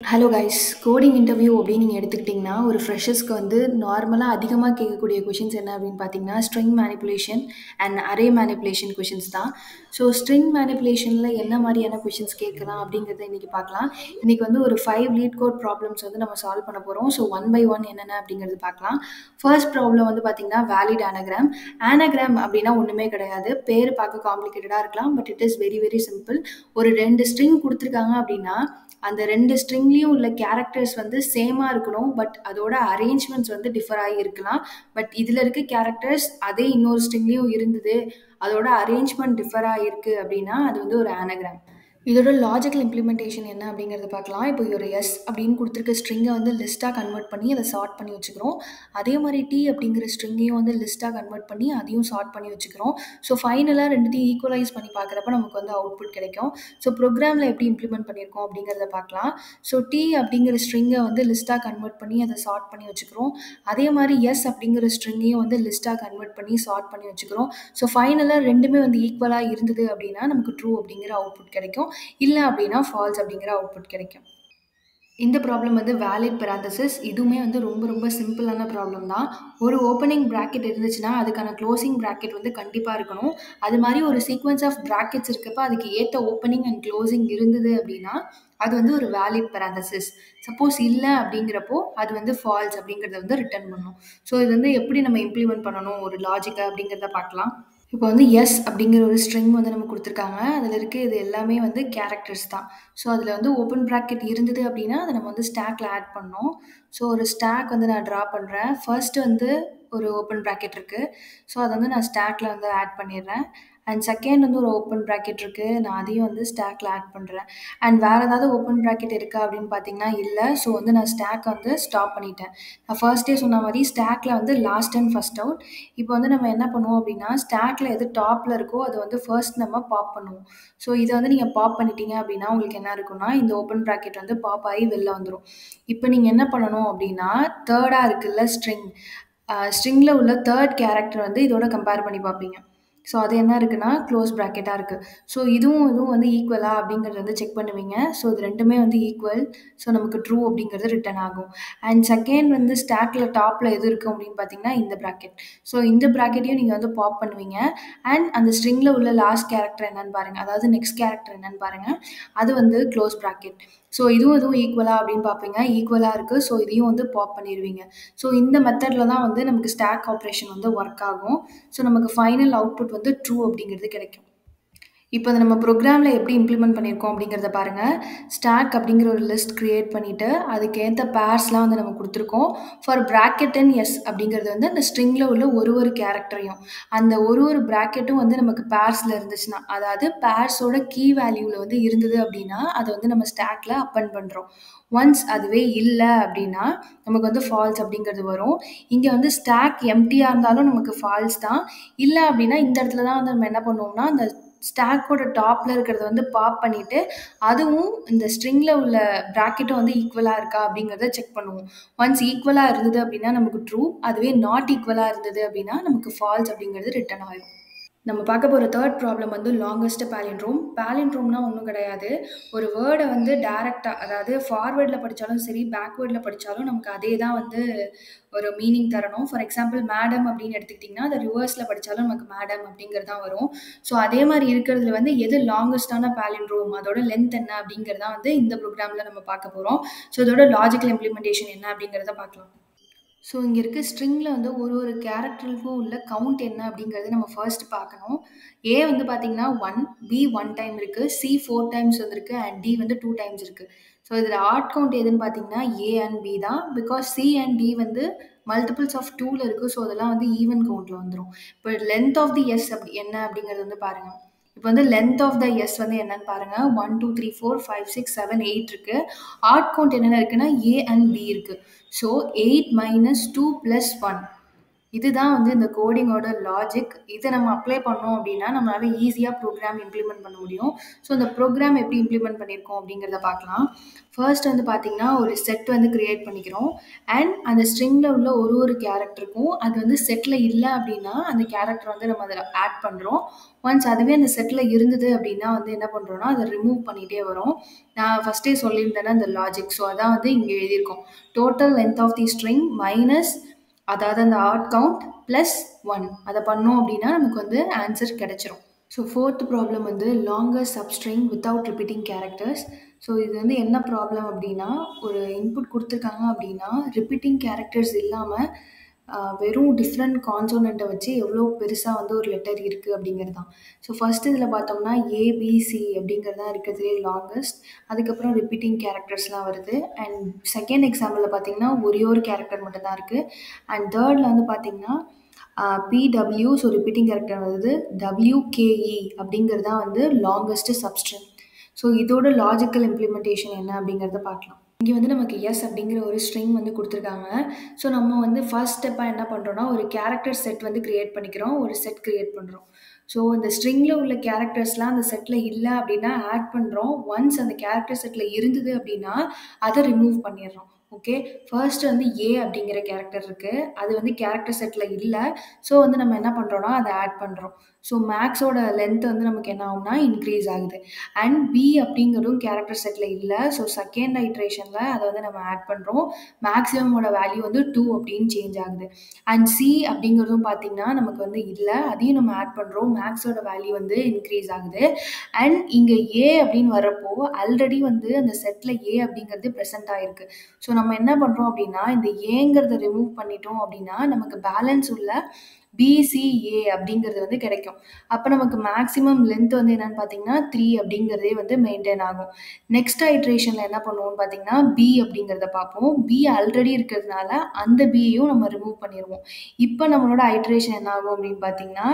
Hello guys, coding interview அப்படின்னு நீங்கள் எடுத்துக்கிட்டிங்கன்னா ஒரு ஃப்ரெஷர்ஸ்க்கு வந்து நார்மலாக அதிகமாக கேட்கக்கூடிய கொஷின்ஸ் என்ன அப்படின்னு பார்த்தீங்கன்னா string manipulation and array manipulation questions தான். ஸோ ஸ்ட்ரிங் மேனிப்புலேஷனில் என்ன மாதிரியான கொஷின்ஸ் கேட்கலாம் அப்படிங்கிறத இன்றைக்கி பார்க்கலாம். இன்றைக்கி வந்து ஒரு 5 லீட் கோட் ப்ராப்ளம்ஸ் வந்து நம்ம சால்வ் பண்ண போகிறோம். ஸோ ஒன் பை ஒன் என்னென்ன அப்படிங்கிறது பார்க்கலாம். ஃபர்ஸ்ட் ப்ராப்ளம் வந்து பார்த்திங்கன்னா வேலிட் ஆனகிராம். ஆனகிராம் அப்படின்னா ஒன்றுமே கிடையாது, பேர் பார்க்க காம்ப்ளிகேட்டடாக இருக்கலாம், but it is very very simple. ஒரு 2 ஸ்ட்ரிங் கொடுத்துருக்காங்க அப்படின்னா அந்த 2 ஸ்ட்ரிங்லேயும் உள்ள கேரக்டர்ஸ் வந்து சேமாக இருக்கணும், பட் அதோட அரேஞ்ச்மெண்ட்ஸ் வந்து டிஃபர் ஆகி இருக்கலாம். பட் இதில் இருக்க கேரக்டர்ஸ் அதே இன்னொரு ஸ்ட்ரிங்லேயும் இருந்தது, அதோட அரேஞ்ச்மெண்ட் டிஃபர் ஆகிருக்கு அப்படின்னா அது வந்து ஒரு ஆனகிராம். இதோட லாஜிக்கல் இம்ப்ளிமெண்டேஷன் என்ன அப்படிங்கிறத பார்க்கலாம். இப்போ ஒரு எஸ் அப்படின்னு கொடுத்துருக்க ஸ்ட்ரிங்கை வந்து லிஸ்ட்டாக கன்வெர்ட் பண்ணி அதை சார்ட் பண்ணி வச்சுக்கிறோம். அதே மாதிரி டி அப்படிங்கிற ஸ்ட்ரிங்கையும் வந்து லிஸ்ட்டாக கன்வெர்ட் பண்ணி அதையும் சார்ட் பண்ணி வச்சுக்கிறோம். ஸோ ஃபைனலாக ரெண்டுத்தையும் ஈக்குவலைஸ் பண்ணி பார்க்குறப்ப நமக்கு வந்து அவுட்புட் கிடைக்கும். ஸோ ப்ரோக்ராமில் எப்படி இம்ப்ளிமெண்ட் பண்ணியிருக்கோம் அப்படிங்கிறத பார்க்கலாம். ஸோ டி அப்படிங்கிற ஸ்ட்ரிங்கை வந்து லிஸ்ட்டாக கன்வெர்ட் பண்ணி அதை சார்ட் பண்ணி வச்சுக்கிறோம். அதே மாதிரி எஸ் அப்படிங்கிற ஸ்ட்ரிங்கையும் வந்து லிஸ்ட்டாக கன்வெர்ட் பண்ணி சார்ட் பண்ணி வச்சுக்கிறோம். ஸோ ஃபைனலாக ரெண்டுமே வந்து ஈக்குவலாக இருந்தது அப்படின்னா நமக்கு ட்ரூ அப்படிங்கிற அவுட்புட் கிடைக்கும், இல்லை அப்படின்னா ஃபால்ஸ் அப்படிங்கிற அவுட்புட் கிடைக்கும். இந்த ப்ராப்ளம் வந்து வேலிட் பேரந்தசிஸ். இதுவுமே வந்து ரொம்ப ரொம்ப சிம்பிளான ப்ராப்ளம் தான். ஒரு ஓப்பனிங் ப்ராக்கெட் இருந்துச்சுன்னா அதுக்கான க்ளோசிங் ப்ராக்கெட் வந்து கண்டிப்பாக இருக்கணும். அது மாதிரி ஒரு சீக்வன்ஸ் ஆஃப் ப்ராக்கெட்ஸ் இருக்கப்போ அதுக்கு ஏற்ற ஓப்பனிங் அண்ட் க்ளோசிங் இருந்தது அப்படின்னா அது வந்து ஒரு வேலிட் பேரந்தசிஸ். சப்போஸ் இல்லை அப்படிங்கிறப்போ அது வந்து ஃபால்ஸ் அப்படிங்கிறத வந்து ரிட்டர்ன் பண்ணணும். ஸோ இது வந்து எப்படி நம்ம இம்ப்ளிமெண்ட் பண்ணணும் ஒரு லாஜிக்கை அப்படிங்கிறத பார்க்கலாம். இப்போ வந்து எஸ் அப்படிங்கிற ஒரு ஸ்ட்ரிங் வந்து நம்ம கொடுத்துருக்காங்க. அதில் இருக்க இது எல்லாமே வந்து கேரக்டர்ஸ் தான். ஸோ அதில் வந்து ஓப்பன் ப்ராக்கெட் இருந்தது அப்படின்னா அதை நம்ம வந்து ஸ்டாக்கில் ஆட் பண்ணோம். ஸோ ஒரு ஸ்டாக் வந்து நான் ட்ரா பண்ணுறேன். ஃபர்ஸ்ட் வந்து ஒரு ஓப்பன் ப்ராக்கெட் இருக்குது, ஸோ அதை வந்து நான் ஸ்டாக்கில் வந்து ஆட் பண்ணிடுறேன். அண்ட் செகண்ட் வந்து ஒரு ஓப்பன் ப்ராக்கெட் இருக்குது, நான் அதையும் வந்து ஸ்டாக்கில் ஆட் பண்ணுறேன். அண்ட் வேறு ஏதாவது ஓப்பன் ப்ராக்கெட் இருக்கா அப்படின்னு பார்த்தீங்கன்னா இல்லை. ஸோ வந்து நான் ஸ்டாக்கை வந்து ஸ்டாப் பண்ணிட்டேன். நான் ஃபர்ஸ்டே சொன்ன மாதிரி ஸ்டாக்கில் வந்து லாஸ்ட் அண்ட் ஃபர்ஸ்ட் அவுட். இப்போ வந்து நம்ம என்ன பண்ணுவோம் அப்படின்னா ஸ்டாக்கில் எது டாப்பில் இருக்கோ அதை வந்து ஃபர்ஸ்ட் நம்ம பாப் பண்ணுவோம். ஸோ இதை வந்து நீங்கள் பாப் பண்ணிட்டீங்க அப்படின்னா உங்களுக்கு என்ன இருக்குன்னா இந்த ஓப்பன் ப்ராக்கெட் வந்து பாப் ஆகி வெளில வந்துடும். இப்போ நீங்கள் என்ன பண்ணணும் அப்படின்னா தேர்டாக இருக்குல்ல ஸ்ட்ரிங்கில் உள்ள தேர்ட் கேரக்டர் வந்து இதோட கம்பேர் பண்ணி பார்ப்பீங்க. ஸோ அது என்ன இருக்குன்னா க்ளோஸ் ப்ராக்கெட்டாக இருக்குது. ஸோ இதுவும் வந்து ஈக்குவலா அப்படிங்கிறது வந்து செக் பண்ணுவீங்க. ஸோ இது ரெண்டுமே வந்து ஈக்குவல். ஸோ நமக்கு ட்ரூ அப்படிங்கிறது ரிட்டர்ன் ஆகும். அண்ட் செகண்ட் வந்து ஸ்டாக்கில் டாப்பில் எது இருக்குது அப்படின்னு பார்த்தீங்கன்னா இந்த ப்ராக்கெட். ஸோ இந்த ப்ராக்கெட்டையும் நீங்கள் வந்து பாப் பண்ணுவீங்க. அண்ட் அந்த ஸ்ட்ரிங்கில் உள்ள லாஸ்ட் கேரக்டர் என்னன்னு பாருங்கள், அதாவது நெக்ஸ்ட் கேரக்டர் என்னன்னு பாருங்கள், அது வந்து க்ளோஸ் ப்ராக்கெட். ஸோ இதுவும் ஈக்குவலா அப்படின்னு பார்ப்பீங்க. ஈக்குவலாக இருக்குது, ஸோ இதையும் வந்து பாப் பண்ணிடுவீங்க. ஸோ இந்த மெத்தடில் தான் வந்து நமக்கு ஸ்டாக் ஆப்ரேஷன் வந்து ஒர்க் ஆகும். ஸோ நமக்கு ஃபைனல் அவுட்புட் வந்து ட்ரூ அப்படிங்கிறது கிடைக்கும். இப்போ அதை நம்ம ப்ரோக்ராமில் எப்படி இம்ப்ளிமெண்ட் பண்ணியிருக்கோம் அப்படிங்கிறத பாருங்கள். ஸ்டாக் அப்படிங்கிற ஒரு லிஸ்ட் க்ரியேட் பண்ணிவிட்டு அதுக்கேற்ற பேர்ஸ்லாம் வந்து நம்ம கொடுத்துருக்கோம். ஃபார் ப்ராக்கெட் அண்ட் எஸ் அப்படிங்கிறது வந்து அந்த ஸ்ட்ரிங்கில் உள்ள ஒரு கேரக்டரையும் அந்த ஒரு ப்ராக்கெட்டும் வந்து நமக்கு பேர்ஸில் இருந்துச்சுன்னா, அதாவது பேர்ஸோட கீ வேல்யூவில் வந்து இருந்தது அப்படின்னா அதை வந்து நம்ம ஸ்டாக்கில் அப்பன் பண்ணுறோம். ஒன்ஸ் அதுவே இல்லை அப்படின்னா நமக்கு வந்து ஃபால்ஸ் அப்படிங்கிறது வரும். இங்கே வந்து ஸ்டாக் எம்டியாக இருந்தாலும் நமக்கு ஃபால்ஸ் தான். இல்லை அப்படின்னா இந்த இடத்துல தான் வந்து நம்ம என்ன பண்ணுவோம்னா அந்த ஸ்டாக்கோட டாப்பில் இருக்கிறத வந்து பாப் பண்ணிவிட்டு அதுவும் இந்த ஸ்ட்ரிங்கில் உள்ள ப்ராக்கெட்டும் வந்து ஈக்குவலாக இருக்கா அப்படிங்கிறத செக் பண்ணுவோம். ஒன்ஸ் ஈக்குவலாக இருந்தது அப்படின்னா நமக்கு ட்ரூ, அதுவே நாட் ஈக்குவலாக இருந்தது அப்படின்னா நமக்கு ஃபால்ஸ் அப்படிங்கிறது ரிட்டர்ன் ஆகும். நம்ம பார்க்க போகிற தேர்ட் ப்ராப்ளம் வந்து லாங்கஸ்ட் பேலிண்ட்ரோம். பேலிண்ட்ரோம்னா ஒன்றும் கிடையாது, ஒரு வேர்டை வந்து டைரெக்டாக, அதாவது ஃபார்வேர்டில் படித்தாலும் சரி பேக்வேர்டில் படித்தாலும் நமக்கு அதே தான் வந்து ஒரு மீனிங் தரணும். ஃபார் எக்ஸாம்பிள் மேடம் அப்படின்னு எடுத்துக்கிட்டிங்கன்னா அதை ரிவர்ஸில் படித்தாலும் நமக்கு மேடம் அப்படிங்கிறது தான் வரும். ஸோ அதே மாதிரி இருக்கிறதுல வந்து எது லாங்கஸ்டான பேலிண்ட்ரோம், அதோட லென்த் என்ன அப்படிங்கிறது தான் வந்து இந்த ப்ரோக்ராமில் நம்ம பார்க்க போகிறோம். ஸோ இதோட லாஜிக்கல் இம்ப்ளிமெண்டேஷன் என்ன அப்படிங்கிறத பார்க்கலாம். ஸோ இங்கே இருக்க ஸ்ட்ரிங்கில் வந்து ஒரு கேரக்டருக்கும் உள்ள கவுண்ட் என்ன அப்படிங்கிறது நம்ம ஃபர்ஸ்ட் பார்க்கணும். ஏ வந்து பார்த்தீங்கன்னா 1, பி 1 டைம் இருக்குது, சி 4 டைம்ஸ் வந்துருக்கு, அண்ட் டி வந்து 2 டைம்ஸ் இருக்குது. ஸோ இதில் ஆட் கவுண்ட் எதுன்னு பார்த்தீங்கன்னா ஏ அண்ட் பி தான். பிகாஸ் சி அண்ட் டி வந்து மல்டிபிள்ஸ் ஆஃப் 2ல் இருக்குது. ஸோ அதெல்லாம் வந்து ஈவன் கவுண்டில் வந்துடும். இப்போ லென்த் ஆஃப் தி எஸ் என்ன அப்படிங்கிறது வந்து பாருங்கள். இப்போ வந்து லென்த் ஆஃப் த எஸ் வந்து என்னன்னு பாருங்கள். 1 2 3 4 5 6 7 8 இருக்குது. ஆட் கவுண்ட் என்னென்ன இருக்குன்னா ஏ அண்ட் பி இருக்குது. ஸோ 8 - 2 + 1. இதுதான் வந்து இந்த கோடிங்கோட லாஜிக். இதை நம்ம அப்ளை பண்ணோம் அப்படின்னா நம்மளால ஈஸியாக ப்ரோக்ராம் இம்ப்ளிமெண்ட் பண்ண முடியும். ஸோ இந்த ப்ரோக்ராம் எப்படி இம்ப்ளிமெண்ட் பண்ணியிருக்கோம் அப்படிங்கிறத பார்க்கலாம். ஃபர்ஸ்ட் வந்து பார்த்தீங்கன்னா ஒரு செட் வந்து கிரியேட் பண்ணிக்கிறோம். அண்ட் அந்த ஸ்ட்ரிங்கில் உள்ள ஒரு கேரக்டருக்கும் அது வந்து செட்டில் இல்லை அப்படின்னா அந்த கேரக்டர் வந்து நம்ம அதில் ஆட் பண்ணுறோம். ஒன்ஸ் அதுவே அந்த செட்டில் இருந்தது அப்படின்னா வந்து என்ன பண்ணுறோன்னா அதை ரிமூவ் பண்ணிகிட்டே வரும். நான் ஃபஸ்ட்டே சொல்லியிருந்தேன்னா இந்த லாஜிக். ஸோ அதான் வந்து இங்கே எழுதியிருக்கோம். Total length of the string minus அதாவது அந்த ஆட் கவுண்ட் ப்ளஸ் 1 அதை பண்ணோம் அப்படின்னா நமக்கு வந்து ஆன்சர் கிடைச்சிரும். ஸோ ஃபோர்த் ப்ராப்ளம் வந்து longer substring without repeating characters. So இது வந்து என்ன ப்ராப்ளம் அப்படின்னா ஒரு இன்புட் கொடுத்துருக்காங்க அப்படின்னா ரிப்பீட்டிங் கேரக்டர்ஸ் இல்லாமல் வெறும் டிஃப்ரெண்ட் கான்சோனண்ட்டை வச்சு எவ்வளோ பெருசாக வந்து ஒரு லெட்டர் இருக்குது அப்படிங்கிறது தான். ஸோ ஃபர்ஸ்ட் இதில் பார்த்தோம்னா ஏபிசி அப்படிங்கிறது தான் இருக்கிறதுலே லாங்கஸ்ட். அதுக்கப்புறம் ரிப்பீட்டிங் கேரக்டர்ஸ்லாம் வருது. அண்ட் செகண்ட் எக்ஸாம்பிளில் பார்த்தீங்கன்னா ஒரே ஒரு கேரக்டர் மட்டும் தான் இருக்குது. அண்ட் தேர்டில் வந்து பார்த்தீங்கன்னா பிடபிள்யூ, ஸோ ரிப்பீட்டிங் கேரக்டர் வருது. டபிள்யூகேஇ அப்படிங்கிறது தான் வந்து லாங்கஸ்ட் சப்ஸ்ட்ரிங். ஸோ இதோட லாஜிக்கல் இம்ப்ளிமெண்டேஷன் என்ன அப்படிங்கிறத பார்க்கலாம். இங்கே வந்து நமக்கு எஸ் அப்படிங்கிற ஒரு ஸ்ட்ரிங் வந்து கொடுத்துருக்காங்க. ஸோ நம்ம வந்து ஃபர்ஸ்ட் ஸ்டெப்பாக என்ன பண்ணுறோன்னா ஒரு கேரக்டர் செட் வந்து க்ரியேட் பண்ணிக்கிறோம், ஒரு செட் க்ரியேட் பண்ணுறோம். ஸோ இந்த ஸ்ட்ரிங்கில் உள்ள கேரக்டர்ஸ்லாம் அந்த செட்டில் இல்லை அப்படின்னா ஆட் பண்ணுறோம். ஒன்ஸ் அந்த கேரக்டர் செட்டில் இருந்தது அப்படின்னா அதை ரிமூவ் பண்ணிடுறோம். ஓகே, ஃபர்ஸ்ட் வந்து ஏ அப்படிங்கிற கேரக்டர் இருக்குது, அது வந்து கேரக்டர் செட்டில் இல்லை. ஸோ வந்து நம்ம என்ன பண்ணுறோன்னா அதை ஆட் பண்ணுறோம். ஸோ மேக்ஸோட லென்த் வந்து நமக்கு என்ன ஆகும்னா இன்க்ரீஸ் ஆகுது. அண்ட் பி அப்படிங்கிறதும் கேரக்டர் செட்டில் இல்லை. ஸோ செகண்ட் ஐட்ரேஷனில் அதை வந்து நம்ம ஆட் பண்ணுறோம். மேக்ஸிமமோட வேல்யூ வந்து 2 அப்படின்னு சேஞ்ச் ஆகுது. அண்ட் சி அப்படிங்கிறதும் பார்த்தீங்கன்னா நமக்கு வந்து இல்லை, அதையும் நம்ம ஆட் பண்ணுறோம். மேக்ஸோட வேல்யூ வந்து இன்க்ரீஸ் ஆகுது. அண்ட் இங்கே ஏ அப்படின்னு வரப்போ ஆல்ரெடி வந்து அந்த செட்டில் ஏ அப்படிங்கிறது ப்ரெசென்ட் ஆகிருக்கு. ஸோ நம்ம என்ன பண்ணுறோம் அப்படின்னா இந்த ஏங்கிறத ரிமூவ் பண்ணிட்டோம் அப்படின்னா நமக்கு பேலன்ஸ் உள்ள பிசிஏ அப்படிங்கிறது வந்து கிடைக்கும். அப்போ நமக்கு மேக்ஸிமம் லென்த் வந்து என்னன்னு பார்த்தீங்கன்னா 3 அப்படிங்கிறதே வந்து மெயின்டைன் ஆகும். நெக்ஸ்ட் ஐட்ரேஷனில் என்ன பண்ணுவோம்னு பார்த்தீங்கன்னா பி அப்படிங்கிறத பார்ப்போம். பி ஆல்ரெடி இருக்கிறதுனால அந்த பியையும் நம்ம ரிமூவ் பண்ணிடுவோம். இப்போ நம்மளோட ஐட்ரேஷன் என்ன ஆகும் அப்படின்னு பார்த்தீங்கன்னா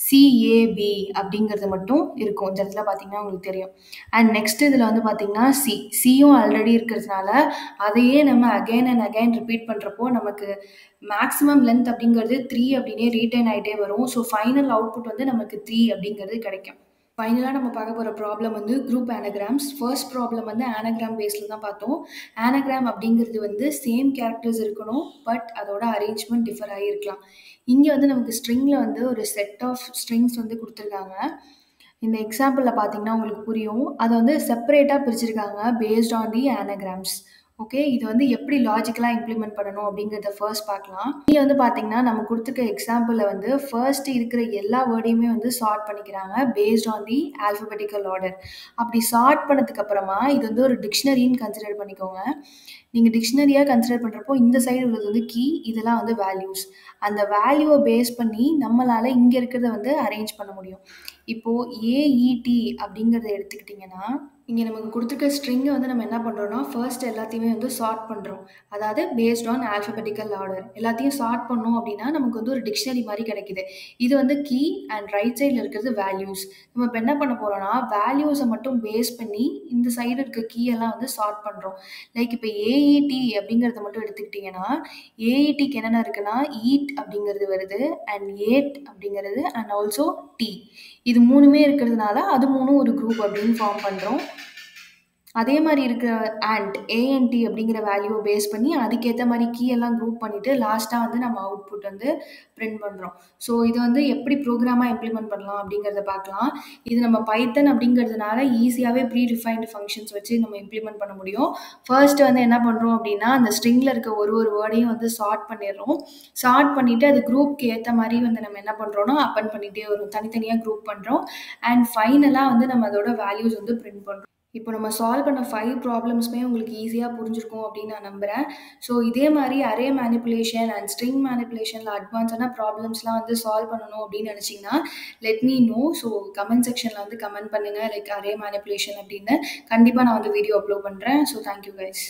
சிஏபி அப்படிங்கிறது மட்டும் இருக்கும். இந்த இடத்துல பார்த்தீங்கன்னா உங்களுக்கு தெரியும். அண்ட் நெக்ஸ்ட் இதில் வந்து பார்த்தீங்கன்னா சியும் ஆல்ரெடி இருக்கிறதுனால அதையே நம்ம அகைன் அண்ட் அகைன் ரிப்பீட் பண்ணுறப்போ நமக்கு மேக்ஸிமம் லென்த் அப்படிங்கிறது 3 அப்படின்னே ரீட்டைன் ஆகிட்டே வரும். ஸோ ஃபைனல் அவுட்புட் வந்து நமக்கு 3 அப்படிங்கிறது கிடைக்கும். ஃபைனலாக நம்ம பார்க்க போகிற ப்ராப்ளம் வந்து குரூப் ஆனகிராம்ஸ். ஃபர்ஸ்ட் ப்ராப்ளம் வந்து ஆனகிராம் பேஸில் தான் பார்த்தோம். ஆனகிராம் அப்படிங்கிறது வந்து சேம் கேரக்டர்ஸ் இருக்கணும், பட் அதோட அரேஞ்ச்மெண்ட் டிஃபர் ஆகியிருக்கலாம். இங்கே வந்து நமக்கு ஸ்ட்ரிங்கில் வந்து ஒரு செட் ஆஃப் ஸ்ட்ரிங்ஸ் வந்து கொடுத்துருக்காங்க. இந்த எக்ஸாம்பிளில் பார்த்தீங்கன்னா உங்களுக்கு புரியும். அதை வந்து செப்பரேட்டாக பிரிச்சிருக்காங்க பேஸ்ட் ஆன் தி ஆனகிராம்ஸ். ஓகே, இது வந்து எப்படி லாஜிக்கலாக இம்ப்ளிமெண்ட் பண்ணணும் அப்படிங்கிறத ஃபர்ஸ்ட் பார்க்கலாம். இங்கே வந்து பார்த்தீங்கன்னா நம்ம கொடுத்துருக்க எக்ஸாம்பிளில் வந்து ஃபர்ஸ்ட் இருக்கிற எல்லா வேர்டையுமே வந்து சார்ட் பண்ணிக்கிறாங்க based on the alphabetical order. அப்படி சார்ட் பண்ணதுக்கு அப்புறமா இது வந்து ஒரு டிக்ஷனரின்னு கன்சிடர் பண்ணிக்கோங்க. நீங்கள் டிக்ஷனரியாக கன்சிடர் பண்ணுறப்போ இந்த சைடு உள்ளது வந்து கீ, இதெல்லாம் வந்து வேல்யூஸ். அந்த வேல்யூவை பேஸ் பண்ணி நம்மளால் இங்கே இருக்கிறத வந்து அரேஞ்ச் பண்ண முடியும். இப்போது ஏஇடி அப்படிங்கிறத எடுத்துக்கிட்டிங்கன்னா இங்கே நமக்கு கொடுத்துருக்க ஸ்ட்ரிங்கை வந்து நம்ம என்ன பண்ணுறோன்னா ஃபர்ஸ்ட் எல்லாத்தையுமே வந்து சார்ட் பண்ணுறோம். அதாவது பேஸ்ட் ஆன் ஆல்ஃபபெட்டிக்கல் ஆர்டர் எல்லாத்தையும் சார்ட் பண்ணோம் அப்படின்னா நமக்கு வந்து ஒரு டிக்ஷனரி மாதிரி கிடைக்குது. இது வந்து கீ அண்ட் ரைட் சைடில் இருக்கிறது வேல்யூஸ். நம்ம இப்போ என்ன பண்ண போகிறோம்னா வேல்யூஸை மட்டும் பேஸ் பண்ணி இந்த சைடு இருக்க கீ எல்லாம் வந்து சார்ட் பண்ணுறோம். லைக் இப்போ ஏஇடி அப்படிங்கிறத மட்டும் எடுத்துக்கிட்டிங்கன்னா ஏஇடிக்கு என்னென்ன இருக்குன்னா ஈட் அப்படிங்கிறது வருது, அண்ட் ஏட் அப்படிங்கிறது, அண்ட் ஆல்சோ டி. இது மூணுமே இருக்கிறதுனால அது மூணும் ஒரு குரூப் அப்படின்னு ஃபார்ம் பண்ணுறோம். அதே மாதிரி இருக்கிற அண்ட் ஏஎன்டி அப்படிங்கிற வேல்யூவை பேஸ் பண்ணி அதுக்கேற்ற மாதிரி கீ எல்லாம் குரூப் பண்ணிவிட்டு லாஸ்ட்டாக வந்து நம்ம அவுட்புட் வந்து பிரிண்ட் பண்ணுறோம். ஸோ இது வந்து எப்படி ப்ரோக்ராமாக இம்ப்ளிமெண்ட் பண்ணலாம் அப்படிங்கிறத பார்க்கலாம். இது நம்ம பைத்தன் அப்படிங்கிறதுனால ஈஸியாகவே ப்ரீ டிஃபைன்டு ஃபங்க்ஷன்ஸ் வச்சு நம்ம இம்ப்ளிமெண்ட் பண்ண முடியும். ஃபர்ஸ்ட் வந்து என்ன பண்ணுறோம் அப்படின்னா அந்த ஸ்ட்ரிங்கில் இருக்க ஒரு வேர்டையும் வந்து சார்ட் பண்ணிடுறோம். சார்ட் பண்ணிவிட்டு அது குரூப்க்கு ஏற்ற மாதிரி வந்து நம்ம என்ன பண்ணுறோன்னா அப்பன் பண்ணிகிட்டே வரும், தனித்தனியாக குரூப் பண்ணுறோம். அண்ட் ஃபைனலாக வந்து நம்ம அதோட வேல்யூஸ் வந்து பிரிண்ட் பண்ணுறோம். இப்போ நம்ம சால்வ் பண்ண 5 ப்ராப்ளம்ஸுமே உங்களுக்கு ஈஸியாக புரிஞ்சிருக்கும் அப்படின்னு நான் நம்புகிறேன். ஸோ இதே மாதிரி அரே மேனிப்புலேஷன் அண்ட் ஸ்ட்ரிங் மேனிப்புலேஷனில் அட்வான்ஸான ப்ராப்ளம்ஸ்லாம் வந்து சால்வ் பண்ணணும் அப்படின்னு நினச்சிங்கன்னா let me know. So comment செக்ஷனில் வந்து கமெண்ட் பண்ணுங்கள் லைக் அரே மேனிப்புலேஷன் அப்படின்னு. கண்டிப்பாக நான் வந்து வீடியோ அப்லோட் பண்ணுறேன். So thank you guys.